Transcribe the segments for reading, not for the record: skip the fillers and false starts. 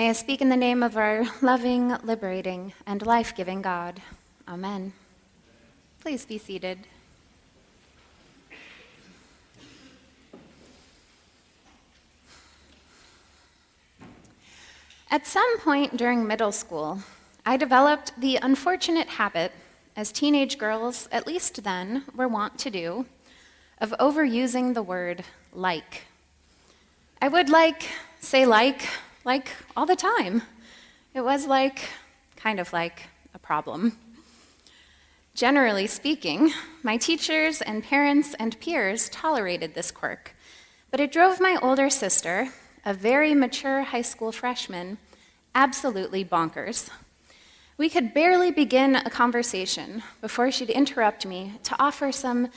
May I speak in the name of our loving, liberating, and life-giving God. Amen. Please be seated. At some point during middle school, I developed the unfortunate habit, as teenage girls, at least then, were wont to do, of overusing the word like. I would say like all the time. It was kind of like a problem. Generally speaking, my teachers and parents and peers tolerated this quirk, but it drove my older sister, a very mature high school freshman, absolutely bonkers. We could barely begin a conversation before she'd interrupt me to offer some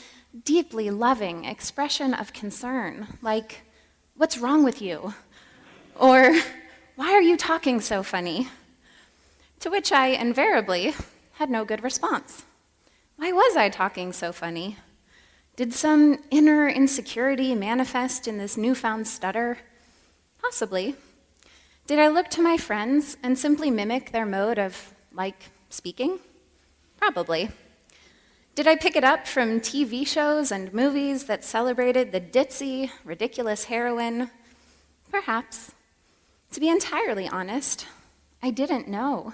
deeply loving expression of concern, like, "What's wrong with you?" Or, "Why are you talking so funny?" To which I invariably had no good response. Why was I talking so funny? Did some inner insecurity manifest in this newfound stutter? Possibly. Did I look to my friends and simply mimic their mode of, speaking? Probably. Did I pick it up from TV shows and movies that celebrated the ditzy, ridiculous heroine? Perhaps. To be entirely honest, I didn't know.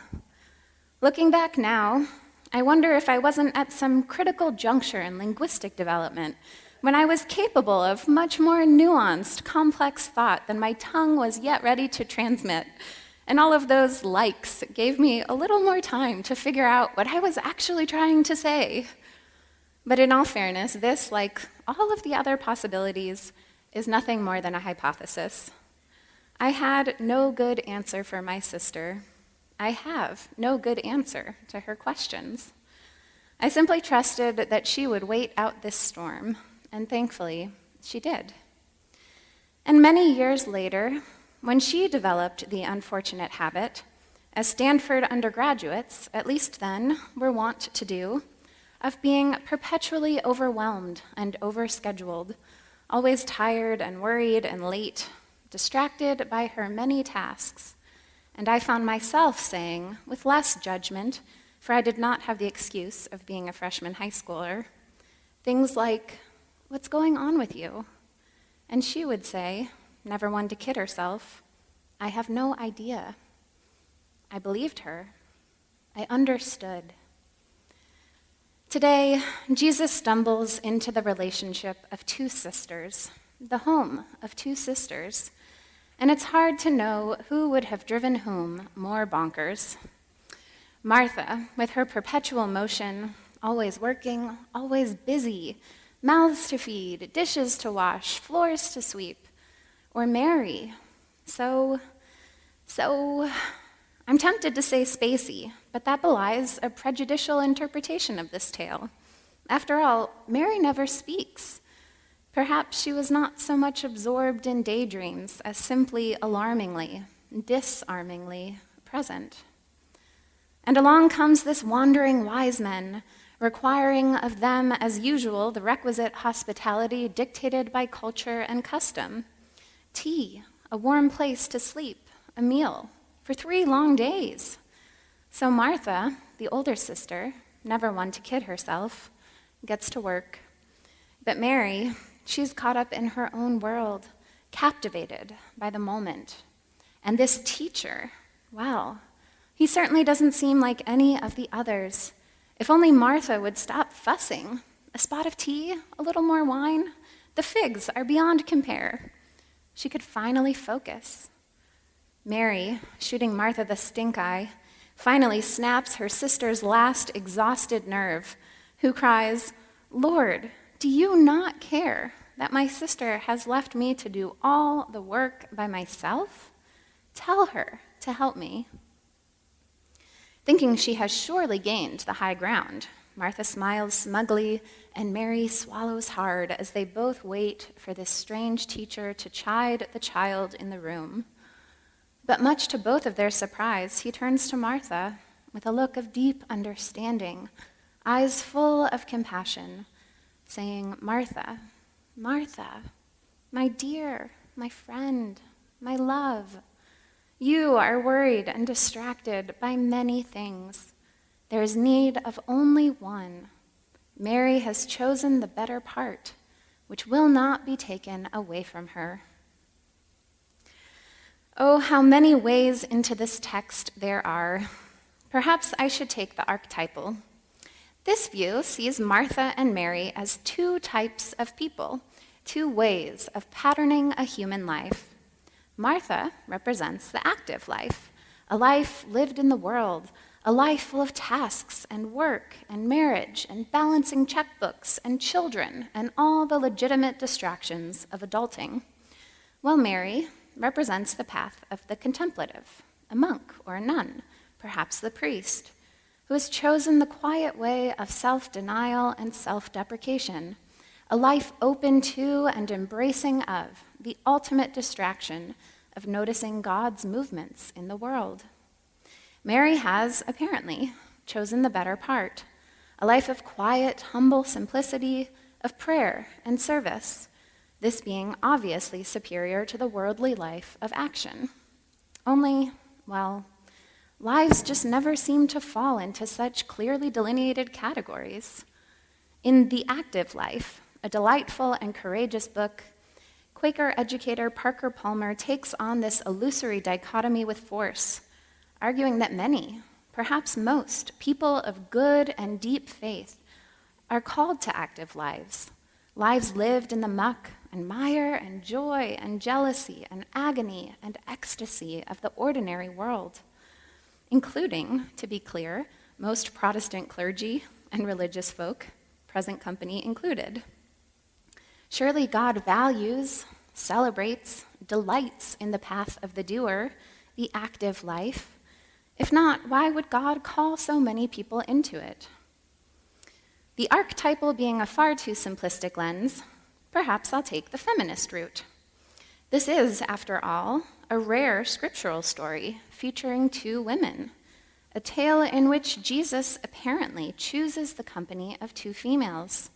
Looking back now, I wonder if I wasn't at some critical juncture in linguistic development when I was capable of much more nuanced, complex thought than my tongue was yet ready to transmit, and all of those likes gave me a little more time to figure out what I was actually trying to say. But in all fairness, this, like all of the other possibilities, is nothing more than a hypothesis. I had no good answer for my sister. I have no good answer to her questions. I simply trusted that she would wait out this storm, and thankfully, she did. And many years later, when she developed the unfortunate habit, as Stanford undergraduates, at least then, were wont to do, of being perpetually overwhelmed and overscheduled, always tired and worried and late, distracted by her many tasks, and I found myself saying, with less judgment, for I did not have the excuse of being a freshman high schooler, things like, "What's going on with you?" And she would say, never one to kid herself, "I have no idea." I believed her. I understood. Today, Jesus stumbles into the relationship of two sisters, the home of two sisters, and it's hard to know who would have driven whom more bonkers. Martha, with her perpetual motion, always working, always busy, mouths to feed, dishes to wash, floors to sweep, or Mary, so, I'm tempted to say spacey, but that belies a prejudicial interpretation of this tale. After all, Mary never speaks. Perhaps she was not so much absorbed in daydreams as simply alarmingly, disarmingly present. And along comes this wandering wise men, requiring of them, as usual, the requisite hospitality dictated by culture and custom. Tea, a warm place to sleep, a meal, for 3 long days. So Martha, the older sister, never one to kid herself, gets to work. But Mary, she's caught up in her own world, captivated by the moment. And this teacher, well, he certainly doesn't seem like any of the others. If only Martha would stop fussing. A spot of tea, a little more wine, the figs are beyond compare. She could finally focus. Mary, shooting Martha the stink eye, finally snaps her sister's last exhausted nerve, who cries, "Lord, do you not care that my sister has left me to do all the work by myself? Tell her to help me." Thinking she has surely gained the high ground, Martha smiles smugly, and Mary swallows hard as they both wait for this strange teacher to chide the child in the room. But much to both of their surprise, he turns to Martha with a look of deep understanding, eyes full of compassion, saying, "Martha, Martha, my dear, my friend, my love, You are worried and distracted by many things. There is need of only one. Mary has chosen the better part, which will not be taken away from her. Oh, how many ways into this text there are. Perhaps I should take the archetypal. This view sees Martha and Mary as two types of people, two ways of patterning a human life. Martha represents the active life, a life lived in the world, a life full of tasks and work and marriage and balancing checkbooks and children and all the legitimate distractions of adulting. While Mary represents the path of the contemplative, a monk or a nun, perhaps the priest, who has chosen the quiet way of self-denial and self-deprecation, a life open to and embracing of the ultimate distraction of noticing God's movements in the world. Mary has, apparently, chosen the better part, a life of quiet, humble simplicity, of prayer and service, this being obviously superior to the worldly life of action. Only, well, lives just never seem to fall into such clearly delineated categories. In The Active Life, a delightful and courageous book, Quaker educator Parker Palmer takes on this illusory dichotomy with force, arguing that many, perhaps most, people of good and deep faith are called to active lives, lives lived in the muck and mire and joy and jealousy and agony and ecstasy of the ordinary world, including, to be clear, most Protestant clergy and religious folk, present company included. Surely God values, celebrates, delights in the path of the doer, the active life. If not, why would God call so many people into it? The archetypal being a far too simplistic lens, perhaps I'll take the feminist route. This is, after all, a rare scriptural story featuring two women, a tale in which Jesus apparently chooses the company of two females.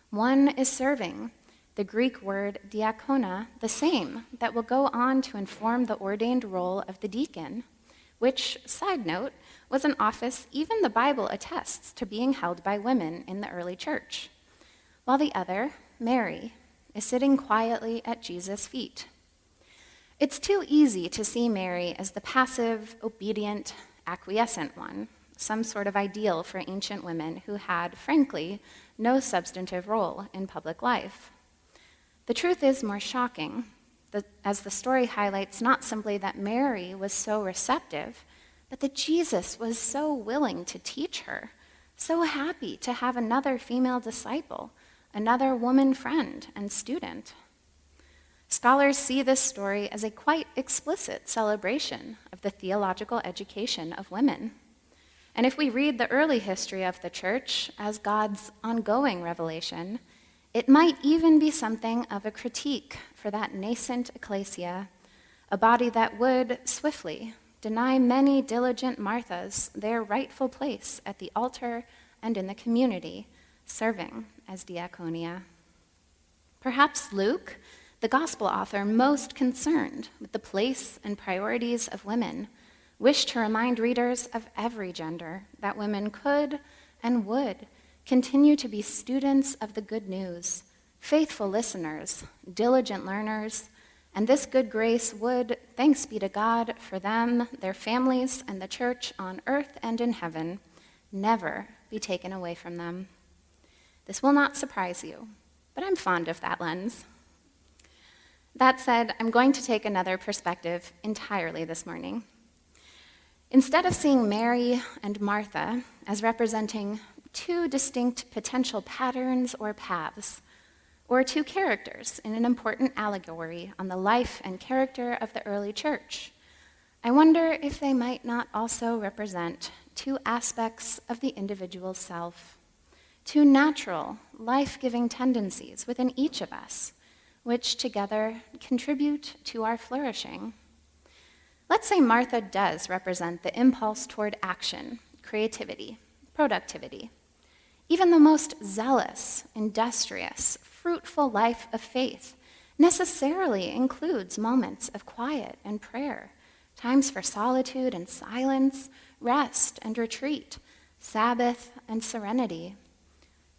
One is serving, the Greek word diakona, the same that will go on to inform the ordained role of the deacon, which, side note, was an office even the Bible attests to being held by women in the early church, while the other, Mary, is sitting quietly at Jesus' feet. It's too easy to see Mary as the passive, obedient, acquiescent one, some sort of ideal for ancient women who had, frankly, no substantive role in public life. The truth is more shocking, as the story highlights not simply that Mary was so receptive, but that Jesus was so willing to teach her, so happy to have another female disciple, another woman friend and student. Scholars see this story as a quite explicit celebration of the theological education of women. And if we read the early history of the church as God's ongoing revelation, it might even be something of a critique for that nascent ecclesia, a body that would swiftly deny many diligent Marthas their rightful place at the altar and in the community, serving as diaconia. Perhaps Luke, the gospel author most concerned with the place and priorities of women, wished to remind readers of every gender that women could and would continue to be students of the good news, faithful listeners, diligent learners, and this good grace would, thanks be to God for them, their families, and the church on earth and in heaven, never be taken away from them. This will not surprise you, but I'm fond of that lens. That said, I'm going to take another perspective entirely this morning. Instead of seeing Mary and Martha as representing two distinct potential patterns or paths, or two characters in an important allegory on the life and character of the early church, I wonder if they might not also represent two aspects of the individual self, two natural, life-giving tendencies within each of us, which together contribute to our flourishing. Let's say Martha does represent the impulse toward action, creativity, productivity. Even the most zealous, industrious, fruitful life of faith necessarily includes moments of quiet and prayer, times for solitude and silence, rest and retreat, Sabbath and serenity.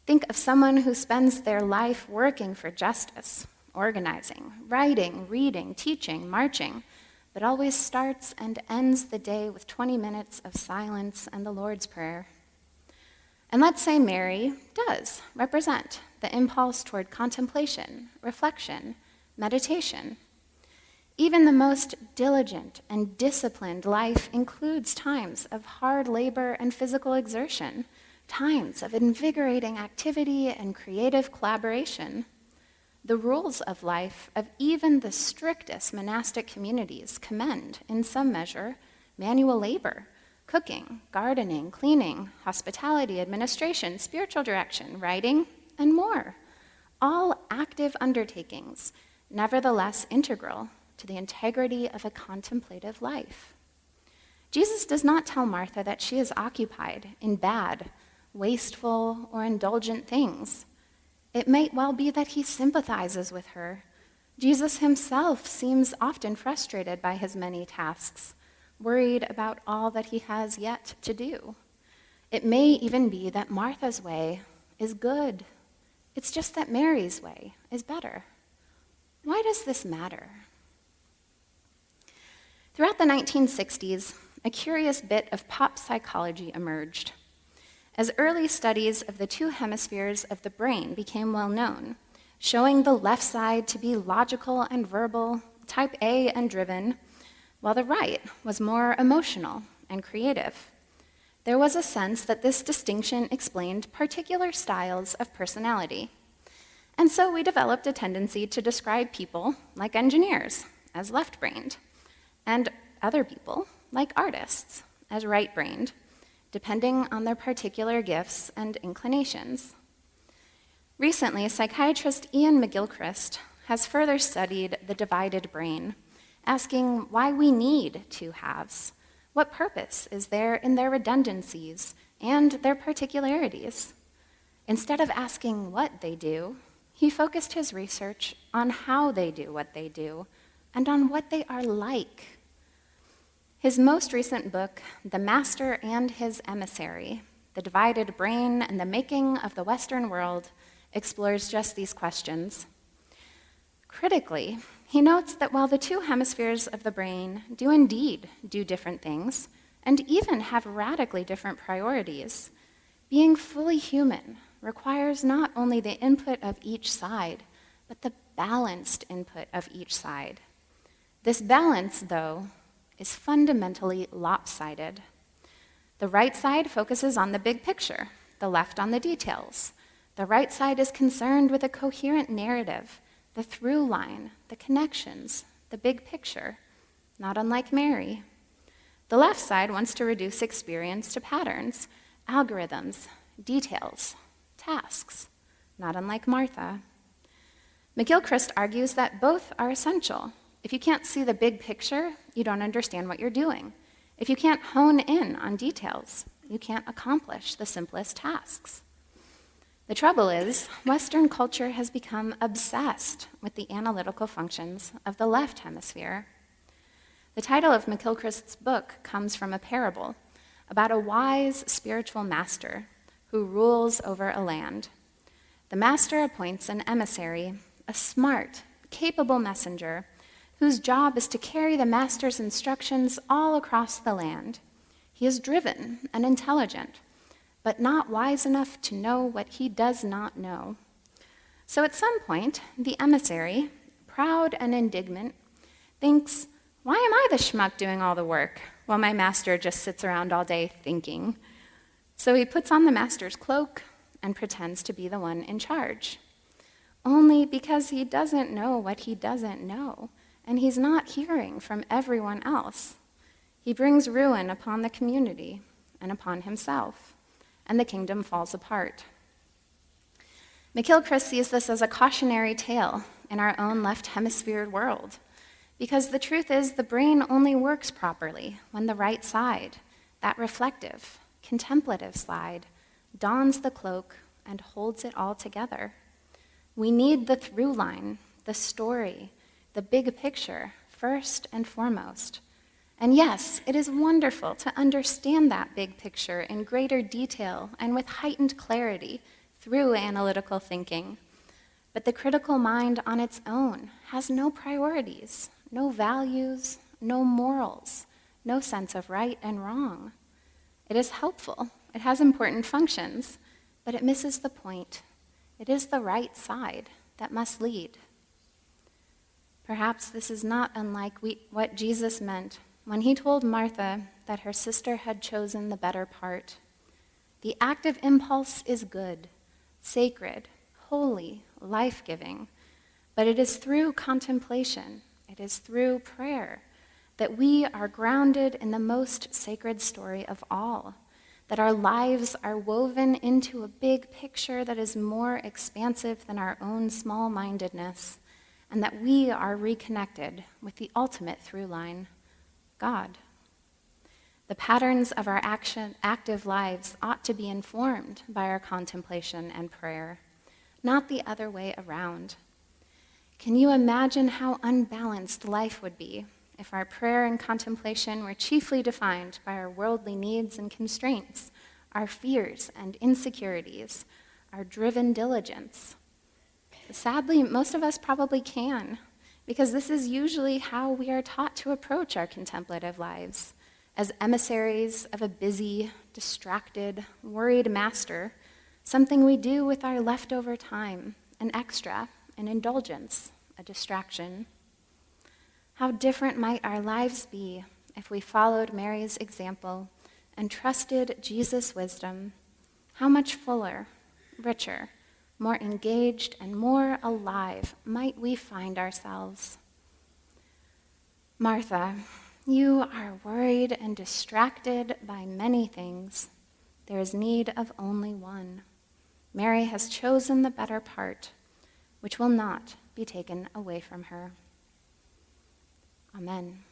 Think of someone who spends their life working for justice, organizing, writing, reading, teaching, marching, but always starts and ends the day with 20 minutes of silence and the Lord's Prayer. And let's say Mary does represent the impulse toward contemplation, reflection, meditation. Even the most diligent and disciplined life includes times of hard labor and physical exertion, times of invigorating activity and creative collaboration. The rules of life of even the strictest monastic communities commend, in some measure, manual labor, cooking, gardening, cleaning, hospitality, administration, spiritual direction, writing, and more. All active undertakings, nevertheless integral to the integrity of a contemplative life. Jesus does not tell Martha that she is occupied in bad, wasteful, or indulgent things. It may well be that he sympathizes with her. Jesus himself seems often frustrated by his many tasks, worried about all that he has yet to do. It may even be that Martha's way is good. It's just that Mary's way is better. Why does this matter? Throughout the 1960s, a curious bit of pop psychology emerged. As early studies of the two hemispheres of the brain became well known, showing the left side to be logical and verbal, type A and driven, while the right was more emotional and creative, there was a sense that this distinction explained particular styles of personality. And so we developed a tendency to describe people, like engineers, as left-brained, and other people, like artists, as right-brained, depending on their particular gifts and inclinations. Recently, psychiatrist Ian McGilchrist has further studied the divided brain, asking why we need two halves. What purpose is there in their redundancies and their particularities? Instead of asking what they do, he focused his research on how they do what they do and on what they are like. His most recent book, The Master and His Emissary, The Divided Brain and the Making of the Western World, explores just these questions. Critically, he notes that while the two hemispheres of the brain do indeed do different things, and even have radically different priorities, being fully human requires not only the input of each side, but the balanced input of each side. This balance, though, is fundamentally lopsided. The right side focuses on the big picture, the left on the details. The right side is concerned with a coherent narrative, the through line, the connections, the big picture, not unlike Mary. The left side wants to reduce experience to patterns, algorithms, details, tasks, not unlike Martha. McGilchrist argues that both are essential. If you can't see the big picture, you don't understand what you're doing. If you can't hone in on details, you can't accomplish the simplest tasks. The trouble is, Western culture has become obsessed with the analytical functions of the left hemisphere. The title of McGilchrist's book comes from a parable about a wise spiritual master who rules over a land. The master appoints an emissary, a smart, capable messenger, whose job is to carry the master's instructions all across the land. He is driven and intelligent, but not wise enough to know what he does not know. So at some point, the emissary, proud and indignant, thinks, why am I the schmuck doing all the work while my master just sits around all day thinking? So he puts on the master's cloak and pretends to be the one in charge. Only because he doesn't know what he doesn't know, and he's not hearing from everyone else. He brings ruin upon the community and upon himself, and the kingdom falls apart. McGilchrist sees this as a cautionary tale in our own left hemisphere world, because the truth is the brain only works properly when the right side, that reflective, contemplative side, dons the cloak and holds it all together. We need the through line, the story, the big picture, first and foremost. And yes, it is wonderful to understand that big picture in greater detail and with heightened clarity through analytical thinking. But the critical mind on its own has no priorities, no values, no morals, no sense of right and wrong. It is helpful, it has important functions, but it misses the point. It is the right side that must lead. Perhaps this is not unlike what Jesus meant when he told Martha that her sister had chosen the better part. The active impulse is good, sacred, holy, life-giving, but it is through contemplation, it is through prayer, that we are grounded in the most sacred story of all, that our lives are woven into a big picture that is more expansive than our own small-mindedness, and that we are reconnected with the ultimate through line, God. The patterns of our active lives ought to be informed by our contemplation and prayer, not the other way around. Can you imagine how unbalanced life would be if our prayer and contemplation were chiefly defined by our worldly needs and constraints, our fears and insecurities, our driven diligence? Sadly, most of us probably can, because this is usually how we are taught to approach our contemplative lives, as emissaries of a busy, distracted, worried master, something we do with our leftover time, an extra, an indulgence, a distraction. How different might our lives be if we followed Mary's example and trusted Jesus' wisdom? How much fuller, richer, more engaged, and more alive might we find ourselves? Martha, you are worried and distracted by many things. There is need of only one. Mary has chosen the better part, which will not be taken away from her. Amen.